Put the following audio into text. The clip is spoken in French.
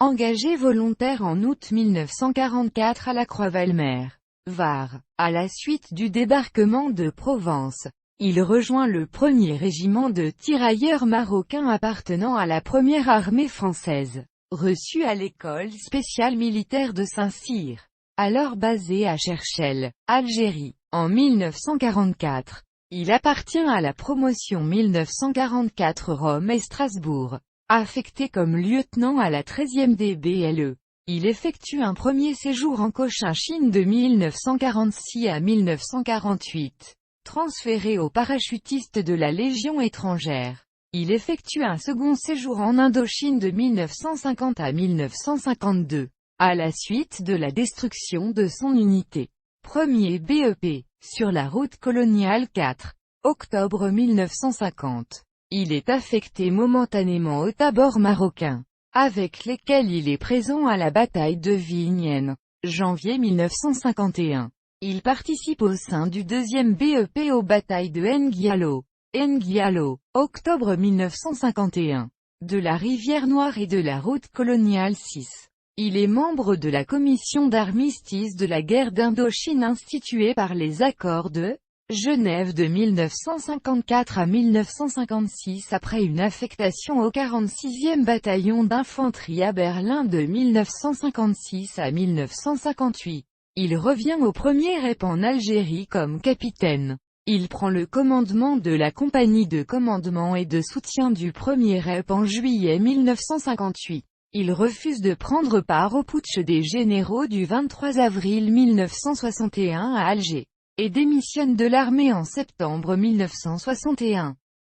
Engagé volontaire en août 1944 à la Croix-Valmer, Var, à la suite du débarquement de Provence, il rejoint le 1er régiment de tirailleurs marocains appartenant à la première armée française, reçu à l'école spéciale militaire de Saint-Cyr, alors basée à Cherchell, Algérie. En 1944, il appartient à la promotion 1944 Rome et Strasbourg. Affecté comme lieutenant à la 13e DBLE, il effectue un premier séjour en Cochinchine de 1946 à 1948. Transféré aux parachutistes de la Légion étrangère, il effectue un second séjour en Indochine de 1950 à 1952, à la suite de la destruction de son unité. Premier BEP, sur la route coloniale 4, octobre 1950. Il est affecté momentanément aux tabors marocains, avec lesquels il est présent à la bataille de Vignène, janvier 1951. Il participe au sein du 2e BEP aux batailles de N'Gialo, octobre 1951, de la Rivière Noire et de la route coloniale 6. Il est membre de la commission d'armistice de la guerre d'Indochine instituée par les accords de Genève de 1954 à 1956 après une affectation au 46e bataillon d'infanterie à Berlin de 1956 à 1958. Il revient au 1er REP en Algérie comme capitaine. Il prend le commandement de la compagnie de commandement et de soutien du 1er REP en juillet 1958. Il refuse de prendre part au putsch des généraux du 23 avril 1961 à Alger, et démissionne de l'armée en septembre 1961.